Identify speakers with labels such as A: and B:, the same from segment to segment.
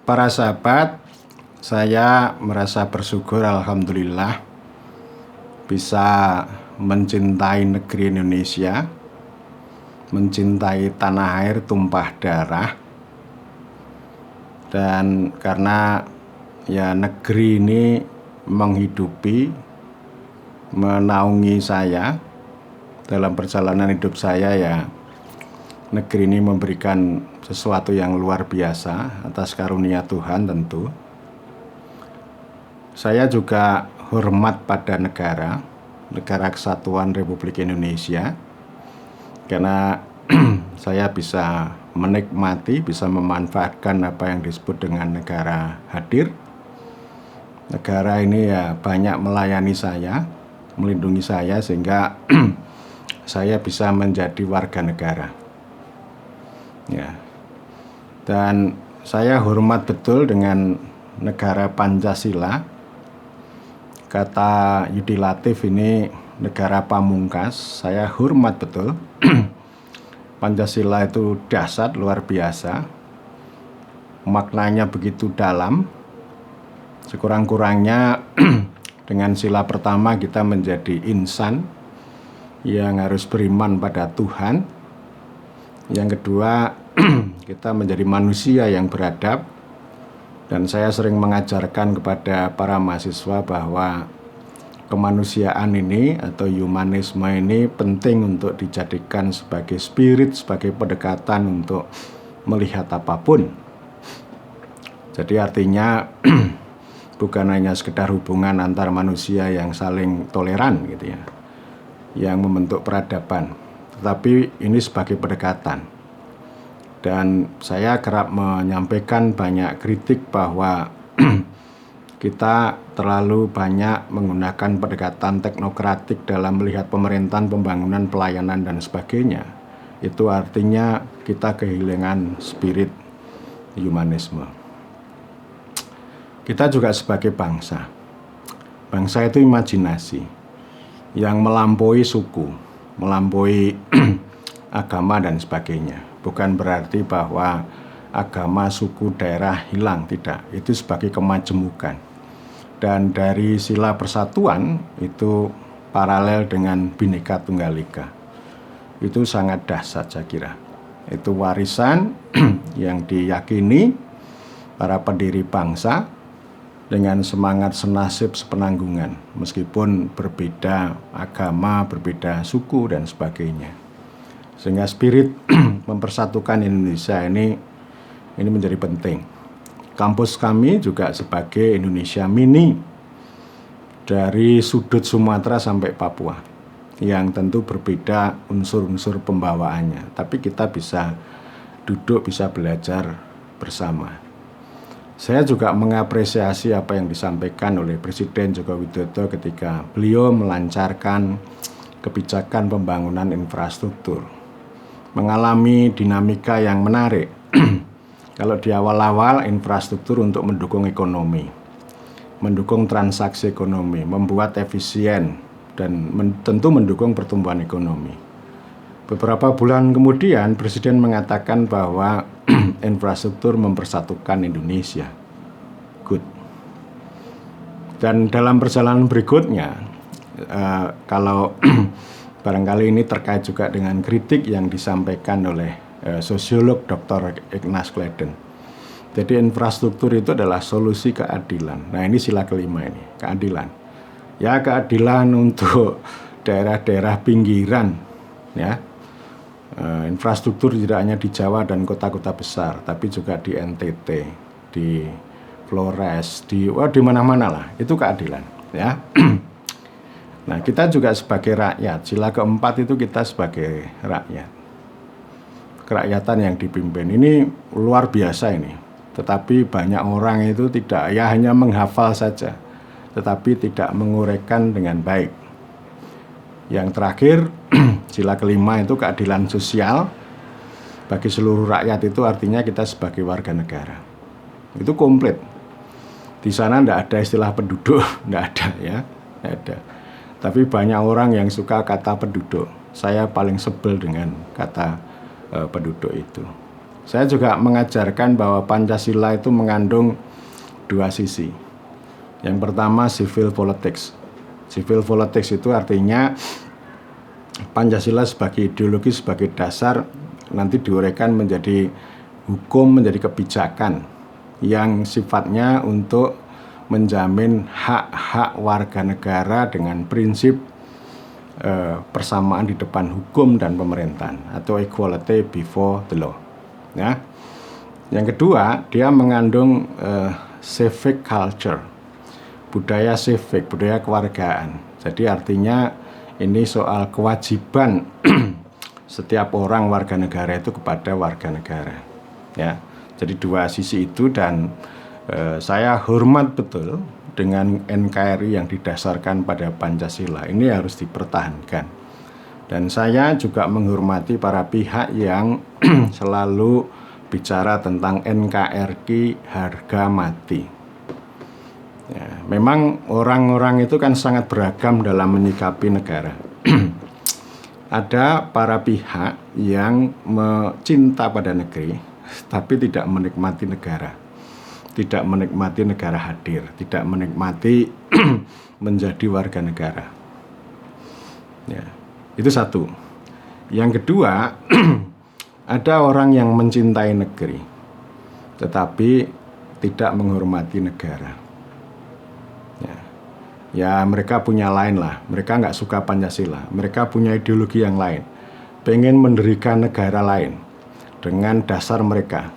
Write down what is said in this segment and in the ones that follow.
A: Para sahabat, saya merasa bersyukur alhamdulillah bisa mencintai negeri Indonesia, mencintai tanah air tumpah darah. Dan karena ya negeri ini menghidupi, menaungi saya dalam perjalanan hidup saya, ya negeri ini memberikan sesuatu yang luar biasa atas karunia Tuhan tentu. Saya juga hormat pada negara Kesatuan Republik Indonesia, karena saya bisa menikmati, bisa memanfaatkan apa yang disebut dengan negara hadir. Negara ini ya banyak melayani saya, melindungi saya, sehingga saya bisa menjadi warga negara. Ya. Dan saya hormat betul dengan negara Pancasila. Kata Yudi Latif ini negara pamungkas, saya hormat betul. Pancasila itu dahsyat, luar biasa. Maknanya begitu dalam. Sekurang-kurangnya dengan sila pertama kita menjadi insan yang harus beriman pada Tuhan. Yang kedua, kita menjadi manusia yang beradab. Dan saya sering mengajarkan kepada para mahasiswa bahwa kemanusiaan ini atau humanisme ini penting untuk dijadikan sebagai spirit, sebagai pendekatan untuk melihat apapun. Jadi artinya bukan hanya sekedar hubungan antar manusia yang saling toleran gitu ya, yang membentuk peradaban, tetapi ini sebagai pendekatan. Dan saya kerap menyampaikan banyak kritik bahwa kita terlalu banyak menggunakan pendekatan teknokratik dalam melihat pemerintahan, pembangunan, pelayanan, dan sebagainya. Itu artinya kita kehilangan spirit humanisme. Kita juga sebagai bangsa. Bangsa itu imajinasi yang melampaui suku, melampaui agama dan sebagainya. Bukan berarti bahwa agama, suku, daerah hilang, tidak. Itu sebagai kemajemukan. Dan dari sila persatuan itu paralel dengan Bhinneka Tunggal Ika. Itu sangat dahsyat saya kira. Itu warisan yang diyakini para pendiri bangsa dengan semangat senasib sepenanggungan, meskipun berbeda agama, berbeda suku dan sebagainya. Sehingga spirit mempersatukan Indonesia ini menjadi penting. Kampus kami juga sebagai Indonesia mini, dari sudut Sumatera sampai Papua, yang tentu berbeda unsur-unsur pembawaannya, tapi kita bisa duduk, bisa belajar bersama. Saya juga mengapresiasi apa yang disampaikan oleh Presiden Joko Widodo ketika beliau melancarkan kebijakan pembangunan infrastruktur. Mengalami dinamika yang menarik. Kalau di awal-awal infrastruktur untuk mendukung ekonomi, mendukung transaksi ekonomi, membuat efisien, dan tentu mendukung pertumbuhan ekonomi. Beberapa bulan kemudian Presiden mengatakan bahwa infrastruktur mempersatukan Indonesia. Good. Dan dalam perjalanan berikutnya, kalau barangkali ini terkait juga dengan kritik yang disampaikan oleh sosiolog Dr. Ignaz Gledden. Jadi infrastruktur itu adalah solusi keadilan. Nah, ini sila kelima ini, keadilan. Ya, keadilan untuk daerah-daerah pinggiran, ya. Infrastruktur tidak hanya di Jawa dan kota-kota besar, tapi juga di NTT, di Flores, di mana-mana lah. Itu keadilan, ya. Nah, kita juga sebagai rakyat, sila keempat itu kita sebagai rakyat. Kerakyatan yang dipimpin ini luar biasa ini. Tetapi banyak orang itu tidak, ya hanya menghafal saja, tetapi tidak menguraikan dengan baik. Yang terakhir, sila kelima itu keadilan sosial bagi seluruh rakyat, itu artinya kita sebagai warga negara. Itu komplit. Di sana tidak ada istilah penduduk, tidak ada ya, tidak ada. Tapi banyak orang yang suka kata penduduk. Saya paling sebel dengan kata penduduk itu. Saya juga mengajarkan bahwa Pancasila itu mengandung dua sisi. Yang pertama civil politics. Civil politics itu artinya Pancasila sebagai ideologi, sebagai dasar nanti diuraikan menjadi hukum, menjadi kebijakan yang sifatnya untuk menjamin hak-hak warga negara dengan prinsip persamaan di depan hukum dan pemerintahan atau equality before the law. Ya. Yang kedua, dia mengandung civic culture, budaya civic, budaya kewargaan. Jadi artinya ini soal kewajiban setiap orang warga negara itu kepada warga negara. Ya, jadi dua sisi itu, dan saya hormat betul dengan NKRI yang didasarkan pada Pancasila. Ini harus dipertahankan. Dan saya juga menghormati para pihak yang selalu bicara tentang NKRI harga mati. Ya, memang orang-orang itu kan sangat beragam dalam menyikapi negara. Ada para pihak yang cinta pada negeri, tapi tidak menikmati negara. Tidak menikmati negara hadir, tidak menikmati menjadi warga negara. Ya, itu satu. Yang kedua, ada orang yang mencintai negeri, tetapi tidak menghormati negara. Ya mereka punya lain lah, mereka nggak suka Pancasila, mereka punya ideologi yang lain, pengen mendirikan negara lain dengan dasar mereka.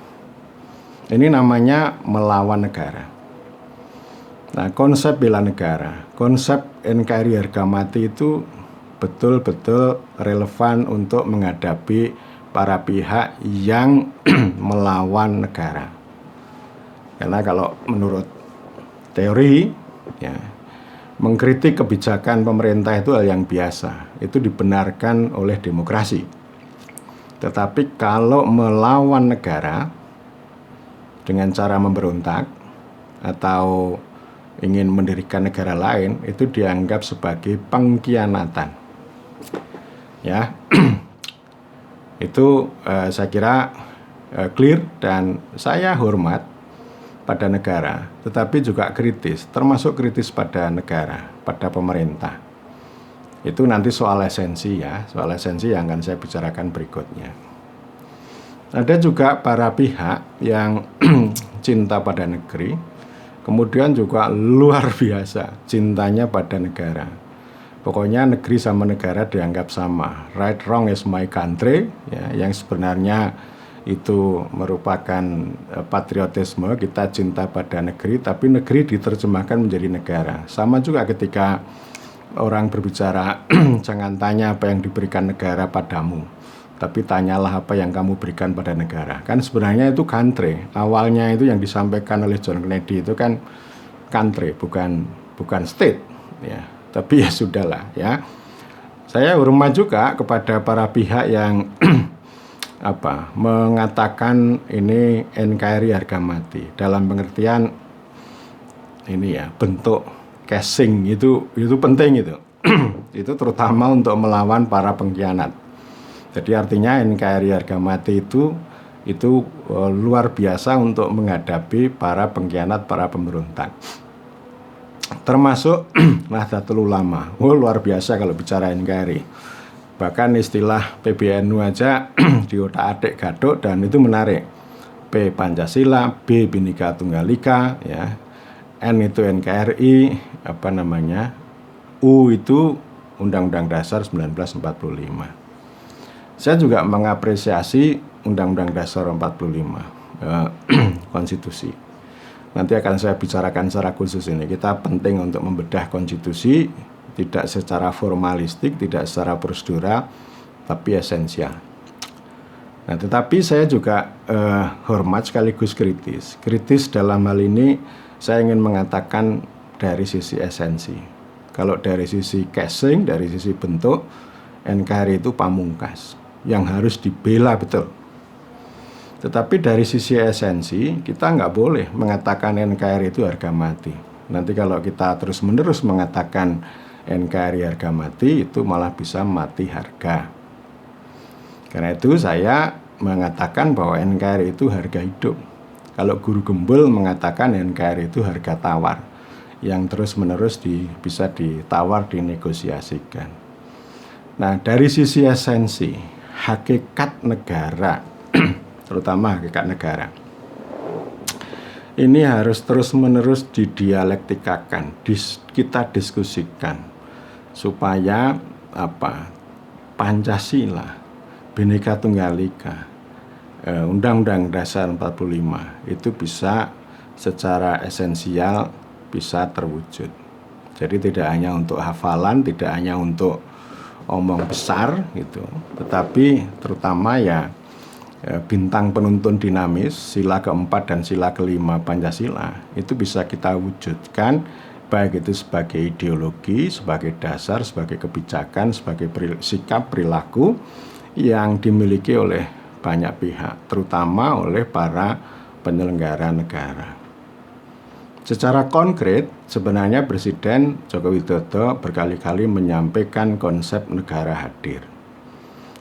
A: Ini namanya melawan negara. Nah, konsep bela negara, konsep NKRI harga mati itu betul-betul relevan untuk menghadapi para pihak yang melawan negara. Karena kalau menurut teori, ya, mengkritik kebijakan pemerintah itu hal yang biasa, itu dibenarkan oleh demokrasi. Tetapi kalau melawan negara dengan cara memberontak atau ingin mendirikan negara lain, itu dianggap sebagai pengkhianatan. Ya, itu saya kira clear, dan saya hormat pada negara, tetapi juga kritis, termasuk kritis pada negara, pada pemerintah. Itu nanti soal esensi ya, soal esensi yang akan saya bicarakan berikutnya. Ada juga para pihak yang cinta pada negeri, kemudian juga luar biasa cintanya pada negara. Pokoknya negeri sama negara dianggap sama. Right wrong is my country, ya, yang sebenarnya itu merupakan patriotisme, kita cinta pada negeri, tapi negeri diterjemahkan menjadi negara. Sama juga ketika orang berbicara, jangan tanya apa yang diberikan negara padamu, tapi tanyalah apa yang kamu berikan pada negara. Kan sebenarnya itu country. Awalnya itu yang disampaikan oleh John Kennedy itu kan country, bukan state, ya. Tapi ya sudahlah, ya. Saya hormat juga kepada para pihak yang mengatakan ini NKRI harga mati, dalam pengertian ini ya, bentuk casing itu penting itu. Itu terutama untuk melawan para pengkhianat. Jadi artinya NKRI harga mati itu luar biasa untuk menghadapi para pengkhianat, para pemberontak. Termasuk Nahdlatul Ulama. Luar biasa kalau bicara NKRI. Bahkan istilah PBNU aja diotak-atik gaduk, dan itu menarik. P Pancasila, B Bhinneka Tunggal Ika, ya. N itu NKRI, U itu Undang-Undang Dasar 1945. Saya juga mengapresiasi Undang-Undang Dasar 45, konstitusi. Nanti akan saya bicarakan secara khusus ini. Kita penting untuk membedah konstitusi, tidak secara formalistik, tidak secara prosedural, tapi esensial. Nah, tetapi saya juga hormat sekaligus kritis. Kritis dalam hal ini saya ingin mengatakan dari sisi esensi. Kalau dari sisi casing, dari sisi bentuk, NKRI itu pamungkas yang harus dibela betul. Tetapi dari sisi esensi, kita nggak boleh mengatakan NKRI itu harga mati. Nanti kalau kita terus-menerus mengatakan NKRI harga mati, itu malah bisa mati harga. Karena itu saya
B: mengatakan bahwa NKRI itu harga hidup. Kalau Guru Gembul mengatakan NKRI itu harga tawar yang terus-menerus bisa ditawar, dinegosiasikan. Nah, dari sisi esensi, hakikat negara, terutama hakikat negara, ini harus terus-menerus didialektikakan, kita diskusikan, supaya Pancasila, Bhinneka Tunggal Ika, Undang-Undang Dasar 45 itu bisa secara esensial bisa terwujud. Jadi tidak hanya untuk hafalan, tidak hanya untuk omong besar gitu, tetapi terutama ya bintang penuntun dinamis, sila keempat dan sila kelima Pancasila itu bisa kita wujudkan, baik itu sebagai ideologi, sebagai dasar, sebagai kebijakan, sebagai sikap perilaku yang dimiliki oleh banyak pihak, terutama oleh para penyelenggara negara. Secara konkret, sebenarnya Presiden Joko Widodo berkali-kali menyampaikan konsep negara hadir.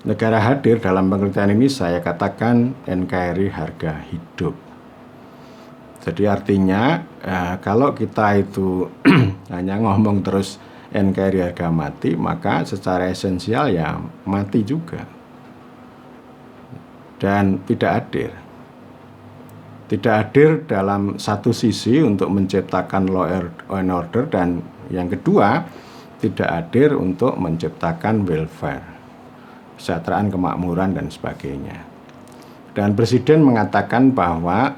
B: Negara hadir dalam pengertian ini saya katakan NKRI harga hidup. Jadi artinya kalau kita itu hanya ngomong terus NKRI harga mati, maka secara esensial ya mati juga. Dan tidak hadir. Tidak hadir dalam satu sisi untuk menciptakan law and order, dan yang kedua tidak hadir untuk menciptakan welfare, kesejahteraan, kemakmuran dan sebagainya. Dan Presiden mengatakan bahwa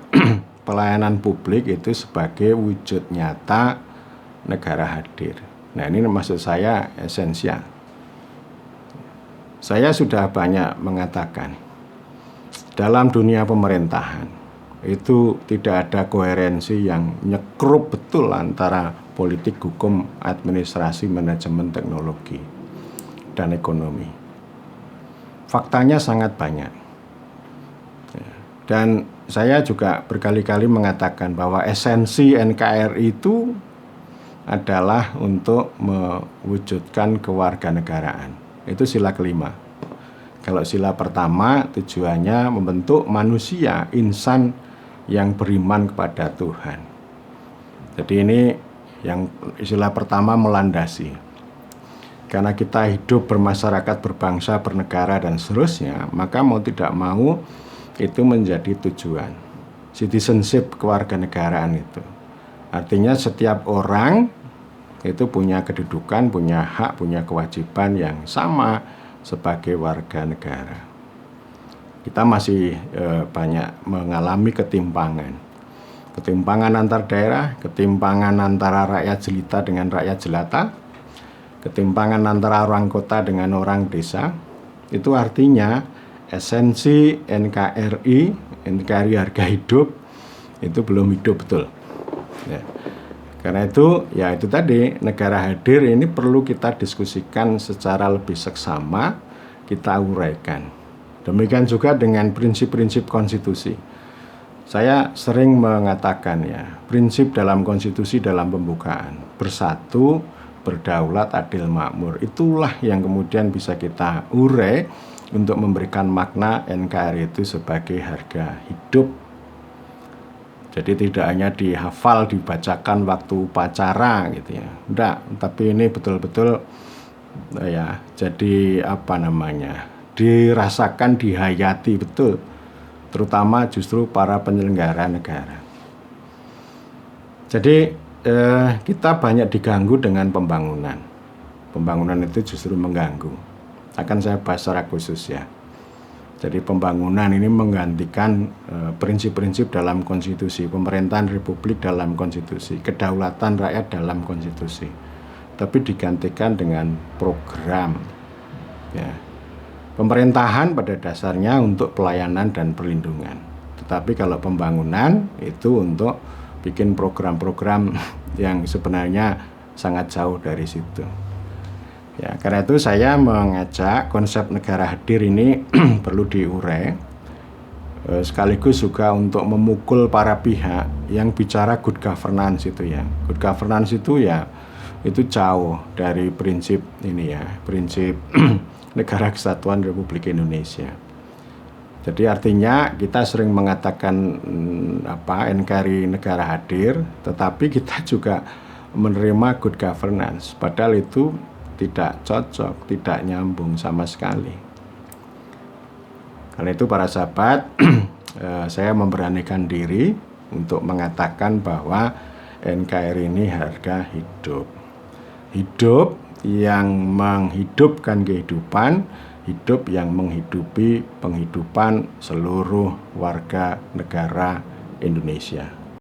B: pelayanan publik itu sebagai wujud nyata negara hadir. Nah, ini maksud saya esensial. Saya sudah banyak mengatakan dalam dunia pemerintahan itu tidak ada koherensi yang nyekrup betul antara politik, hukum, administrasi, manajemen, teknologi, dan ekonomi. Faktanya sangat banyak. Dan saya juga berkali-kali mengatakan bahwa esensi NKRI itu adalah untuk mewujudkan kewarganegaraan. Itu sila kelima. Kalau sila pertama tujuannya membentuk manusia, insan yang beriman kepada Tuhan. Jadi ini yang sila pertama melandasi. Karena kita hidup bermasyarakat, berbangsa, bernegara dan seterusnya, maka mau tidak mau itu menjadi tujuan. Citizenship, kewarganegaraan itu. Artinya setiap orang itu punya kedudukan, punya hak, punya kewajiban yang sama sebagai warga negara. Kita masih banyak mengalami ketimpangan. Ketimpangan antar daerah, ketimpangan antara rakyat jelita dengan rakyat jelata, ketimpangan antara orang kota dengan orang desa. Itu artinya esensi NKRI harga hidup itu belum hidup betul. Ya. Karena itu, ya itu tadi, negara hadir ini perlu kita diskusikan secara lebih seksama, kita uraikan. Demikian juga dengan prinsip-prinsip konstitusi. Saya sering mengatakan ya, prinsip dalam konstitusi dalam pembukaan, bersatu, berdaulat, adil, makmur. Itulah yang kemudian bisa kita urai untuk memberikan makna NKRI itu sebagai harga hidup. Jadi tidak hanya dihafal, dibacakan waktu upacara gitu ya. Enggak, tapi ini betul-betul ya jadi dirasakan, dihayati betul, terutama justru para penyelenggara negara. Jadi kita banyak diganggu dengan pembangunan. Pembangunan itu justru mengganggu. Akan saya bahas secara khusus ya. Jadi pembangunan ini menggantikan prinsip-prinsip dalam konstitusi, pemerintahan republik dalam konstitusi, kedaulatan rakyat dalam konstitusi. Tapi digantikan dengan program ya. Pemerintahan pada dasarnya untuk pelayanan dan perlindungan. Tetapi kalau pembangunan itu untuk bikin program-program yang sebenarnya sangat jauh dari situ. Ya, karena itu saya mengajak konsep negara hadir ini perlu diurai, sekaligus juga untuk memukul para pihak yang bicara good governance itu ya. Good governance itu ya itu jauh dari prinsip ini ya, prinsip Negara Kesatuan Republik Indonesia.
A: Jadi artinya kita sering mengatakan NKRI negara hadir, tetapi kita juga menerima good governance. Padahal itu tidak cocok, tidak nyambung sama sekali. Karena itu para sahabat, saya memberanikan diri untuk mengatakan bahwa NKRI ini harga hidup. Hidup yang menghidupkan kehidupan, hidup yang menghidupi penghidupan seluruh warga negara Indonesia.